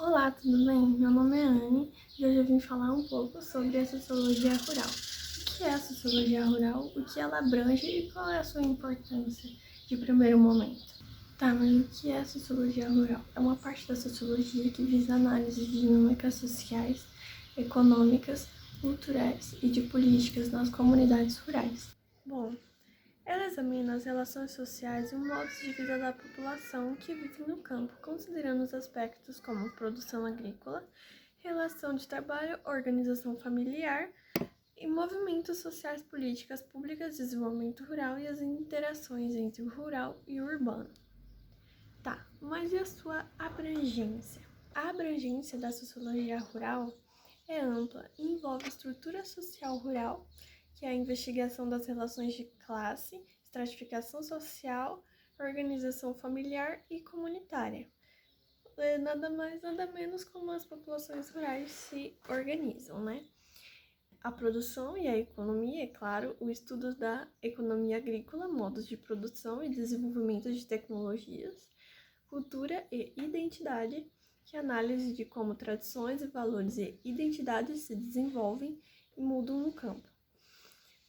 Olá, tudo bem? Meu nome é Anne e hoje eu vim falar um pouco sobre a sociologia rural. O que é a sociologia rural, o que ela abrange e qual é a sua importância de primeiro momento? Tá, mas o que é a sociologia rural? É uma parte da sociologia que visa análise de dinâmicas sociais, econômicas, culturais e de políticas nas comunidades rurais. Bom, ela examina as relações sociais e o modo de vida da população que vive no campo, considerando os aspectos como produção agrícola, relação de trabalho, organização familiar e movimentos sociais, políticas públicas, desenvolvimento rural e as interações entre o rural e o urbano. Tá, mas e a sua abrangência? A abrangência da sociologia rural é ampla e envolve estrutura social rural, que é a investigação das relações de classe, estratificação social, organização familiar e comunitária. É nada mais, nada menos como as populações rurais se organizam, né? A produção e a economia, é claro, o estudo da economia agrícola, modos de produção e desenvolvimento de tecnologias, cultura e identidade, que é a análise de como tradições e valores e identidades se desenvolvem e mudam no campo.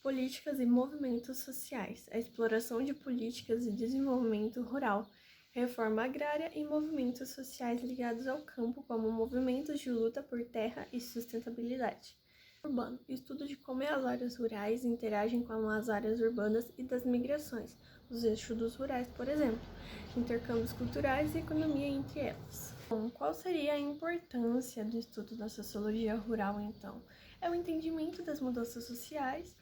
Políticas e movimentos sociais, a exploração de políticas de desenvolvimento rural, reforma agrária e movimentos sociais ligados ao campo, como movimentos de luta por terra e sustentabilidade. Urbano, estudo de como as áreas rurais interagem com as áreas urbanas e das migrações, os eixos rurais, por exemplo, intercâmbios culturais e economia entre elas. Bom, qual seria a importância do estudo da sociologia rural, então? É o entendimento das mudanças sociais.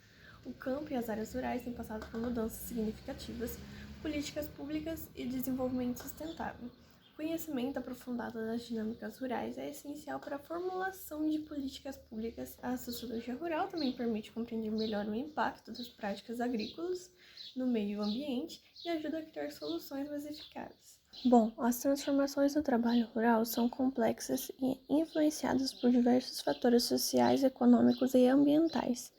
O campo e as áreas rurais têm passado por mudanças significativas, políticas públicas e desenvolvimento sustentável. O conhecimento aprofundado das dinâmicas rurais é essencial para a formulação de políticas públicas. A sociologia rural também permite compreender melhor o impacto das práticas agrícolas no meio ambiente e ajuda a criar soluções mais eficazes. Bom, as transformações no trabalho rural são complexas e influenciadas por diversos fatores sociais, econômicos e ambientais.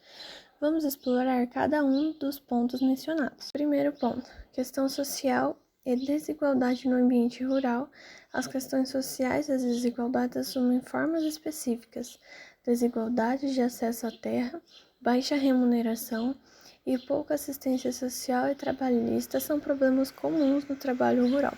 Vamos explorar cada um dos pontos mencionados. Primeiro ponto, questão social e desigualdade no ambiente rural. As questões sociais e as desigualdades assumem formas específicas: desigualdade de acesso à terra, baixa remuneração e pouca assistência social e trabalhista são problemas comuns no trabalho rural.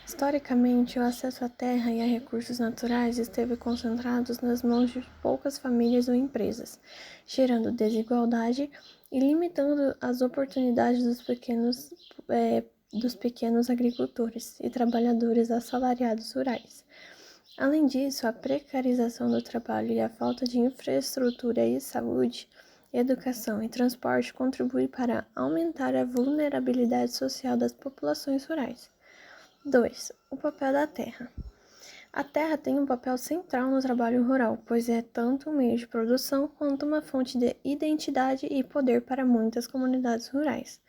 Historicamente, o acesso à terra e a recursos naturais esteve concentrado nas mãos de poucas famílias ou empresas, gerando desigualdade e limitando as oportunidades dos pequenos agricultores e trabalhadores assalariados rurais. Além disso, a precarização do trabalho e a falta de infraestrutura e saúde, educação e transporte contribuem para aumentar a vulnerabilidade social das populações rurais. 2. O papel da terra. A terra tem um papel central no trabalho rural, pois é tanto um meio de produção quanto uma fonte de identidade e poder para muitas comunidades rurais.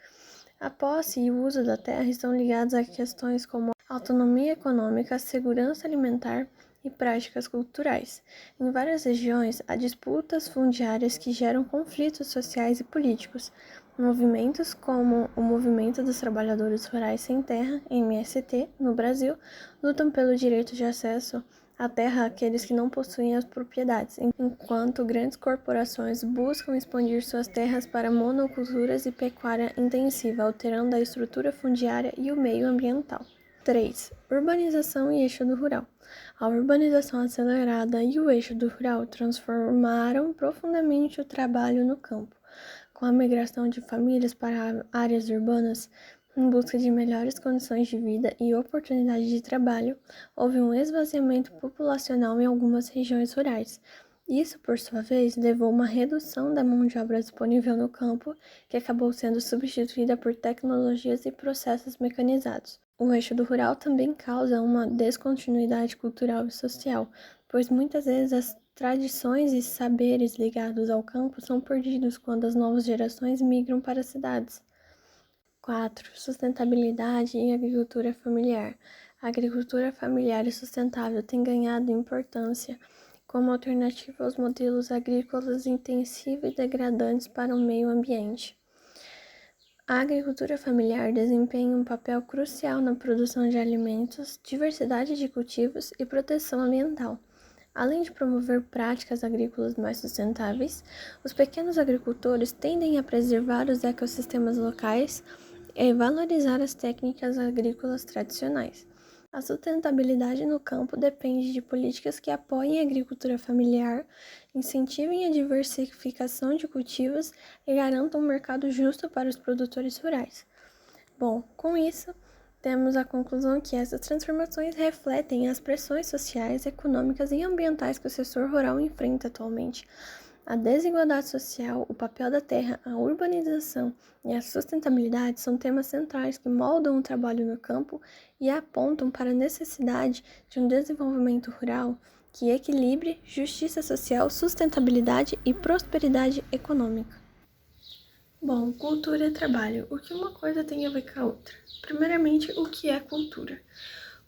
A posse e o uso da terra estão ligados a questões como autonomia econômica, segurança alimentar e práticas culturais. Em várias regiões, há disputas fundiárias que geram conflitos sociais e políticos. Movimentos como o Movimento dos Trabalhadores Rurais Sem Terra, MST, no Brasil, lutam pelo direito de acesso à terra àqueles que não possuem as propriedades, enquanto grandes corporações buscam expandir suas terras para monoculturas e pecuária intensiva, alterando a estrutura fundiária e o meio ambiental. 3. Urbanização e eixo do rural. A urbanização acelerada e o eixo do rural transformaram profundamente o trabalho no campo, com a migração de famílias para áreas urbanas em busca de melhores condições de vida e oportunidades de trabalho. Houve um esvaziamento populacional em algumas regiões rurais. Isso, por sua vez, levou a uma redução da mão de obra disponível no campo, que acabou sendo substituída por tecnologias e processos mecanizados. O eixo do rural também causa uma descontinuidade cultural e social, pois muitas vezes as tradições e saberes ligados ao campo são perdidos quando as novas gerações migram para as cidades. 4. Sustentabilidade e agricultura familiar. A agricultura familiar e sustentável tem ganhado importância como alternativa aos modelos agrícolas intensivos e degradantes para o meio ambiente. A agricultura familiar desempenha um papel crucial na produção de alimentos, diversidade de cultivos e proteção ambiental. Além de promover práticas agrícolas mais sustentáveis, os pequenos agricultores tendem a preservar os ecossistemas locais e valorizar as técnicas agrícolas tradicionais. A sustentabilidade no campo depende de políticas que apoiem a agricultura familiar, incentivem a diversificação de cultivos e garantam um mercado justo para os produtores rurais. Bom, com isso, temos a conclusão que essas transformações refletem as pressões sociais, econômicas e ambientais que o setor rural enfrenta atualmente. A desigualdade social, o papel da terra, a urbanização e a sustentabilidade são temas centrais que moldam o trabalho no campo e apontam para a necessidade de um desenvolvimento rural que equilibre justiça social, sustentabilidade e prosperidade econômica. Bom, cultura e trabalho. O que uma coisa tem a ver com a outra? Primeiramente, o que é cultura?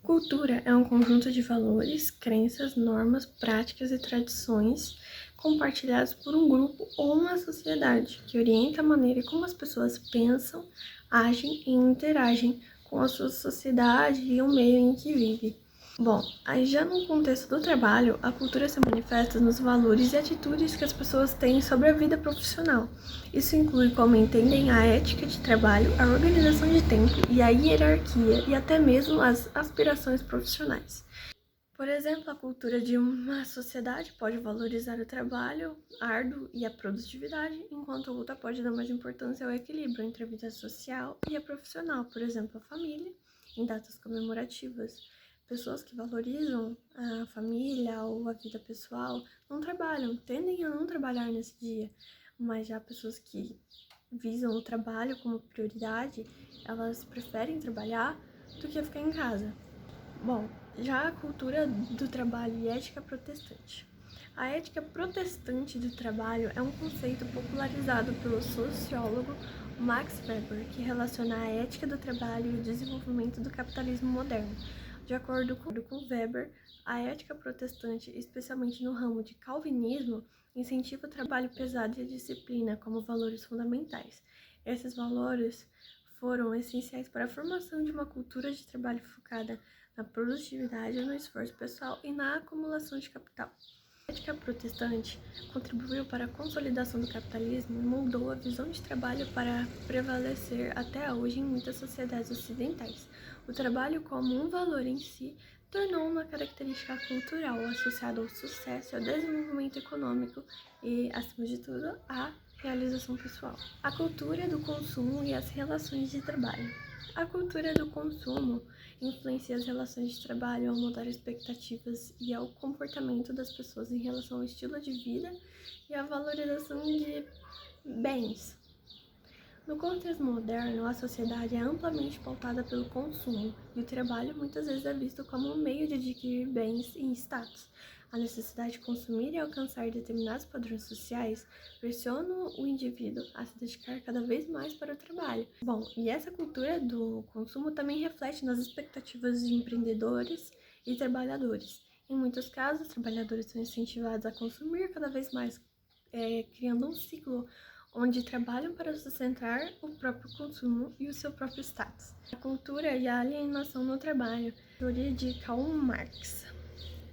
Cultura é um conjunto de valores, crenças, normas, práticas e tradições compartilhados por um grupo ou uma sociedade que orienta a maneira como as pessoas pensam, agem e interagem com a sua sociedade e o meio em que vive. Bom, aí já no contexto do trabalho, a cultura se manifesta nos valores e atitudes que as pessoas têm sobre a vida profissional. Isso inclui como entendem a ética de trabalho, a organização de tempo e a hierarquia e até mesmo as aspirações profissionais. Por exemplo, a cultura de uma sociedade pode valorizar o trabalho árduo e a produtividade, enquanto a outra pode dar mais importância ao equilíbrio entre a vida social e a profissional, por exemplo, a família, em datas comemorativas. Pessoas que valorizam a família ou a vida pessoal não trabalham, tendem a não trabalhar nesse dia, mas já pessoas que visam o trabalho como prioridade, elas preferem trabalhar do que ficar em casa. Bom, já a cultura do trabalho e ética protestante. A ética protestante do trabalho é um conceito popularizado pelo sociólogo Max Weber, que relaciona a ética do trabalho e o desenvolvimento do capitalismo moderno. De acordo com Weber, a ética protestante, especialmente no ramo de calvinismo, incentiva o trabalho pesado e a disciplina como valores fundamentais. Esses valores foram essenciais para a formação de uma cultura de trabalho focada na produtividade, no esforço pessoal e na acumulação de capital. A ética protestante contribuiu para a consolidação do capitalismo e moldou a visão de trabalho para prevalecer até hoje em muitas sociedades ocidentais. O trabalho como um valor em si tornou uma característica cultural associada ao sucesso, ao desenvolvimento econômico e, acima de tudo, à realização pessoal. A cultura do consumo e as relações de trabalho. A cultura do consumo influencia as relações de trabalho ao mudar expectativas e ao comportamento das pessoas em relação ao estilo de vida e à valorização de bens. No contexto moderno, a sociedade é amplamente pautada pelo consumo e o trabalho muitas vezes é visto como um meio de adquirir bens e status. A necessidade de consumir e alcançar determinados padrões sociais pressiona o indivíduo a se dedicar cada vez mais para o trabalho. Bom, e essa cultura do consumo também reflete nas expectativas de empreendedores e trabalhadores. Em muitos casos, os trabalhadores são incentivados a consumir cada vez mais, criando um ciclo onde trabalham para sustentar o próprio consumo e o seu próprio status. A cultura e a alienação no trabalho, teoria de Karl Marx,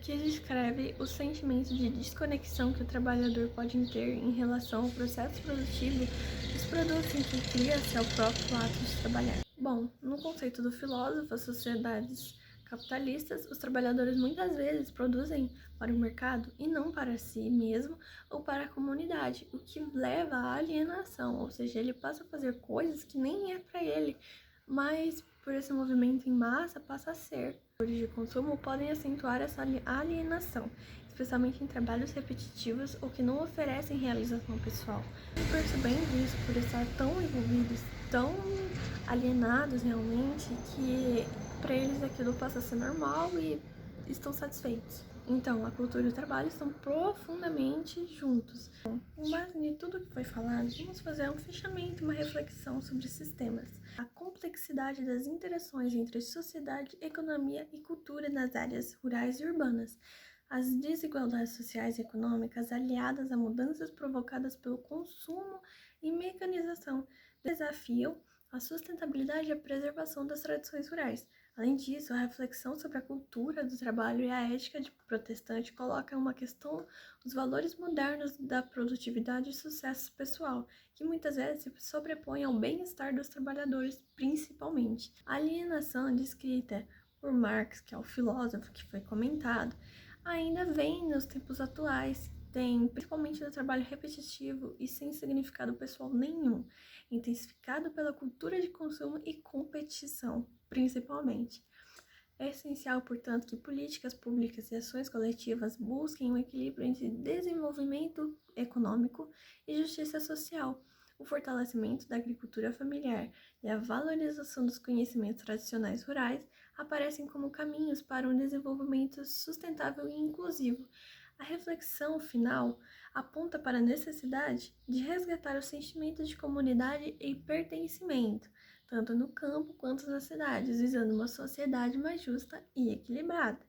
que descreve o sentimento de desconexão que o trabalhador pode ter em relação ao processo produtivo dos produtos em que cria-se ao próprio ato de trabalhar. Bom, no conceito do filósofo, as sociedades capitalistas, os trabalhadores muitas vezes produzem para o mercado e não para si mesmo ou para a comunidade, o que leva à alienação, ou seja, ele passa a fazer coisas que nem é para ele, mas por esse movimento em massa passa a ser. Os de consumo podem acentuar essa alienação, especialmente em trabalhos repetitivos ou que não oferecem realização pessoal. Percebendo isso, por estar tão envolvidos, tão alienados realmente, que para eles aquilo passa a ser normal e estão satisfeitos. Então, a cultura e o trabalho estão profundamente juntos. Com base em tudo que foi falado, vamos fazer um fechamento, uma reflexão sobre esses temas. A complexidade das interações entre sociedade, economia e cultura nas áreas rurais e urbanas. As desigualdades sociais e econômicas aliadas a mudanças provocadas pelo consumo e mecanização desafiam a sustentabilidade e a preservação das tradições rurais. Além disso, a reflexão sobre a cultura do trabalho e a ética de protestante coloca em uma questão os valores modernos da produtividade e sucesso pessoal, que muitas vezes se sobrepõem ao bem-estar dos trabalhadores, principalmente. A alienação descrita por Marx, que é o filósofo que foi comentado, ainda vem nos tempos atuais, tem principalmente no trabalho repetitivo e sem significado pessoal nenhum, intensificado pela cultura de consumo e competição, principalmente. É essencial, portanto, que políticas públicas e ações coletivas busquem um equilíbrio entre desenvolvimento econômico e justiça social. O fortalecimento da agricultura familiar e a valorização dos conhecimentos tradicionais rurais aparecem como caminhos para um desenvolvimento sustentável e inclusivo. A reflexão final aponta para a necessidade de resgatar o sentimento de comunidade e pertencimento, tanto no campo quanto nas cidades, visando uma sociedade mais justa e equilibrada.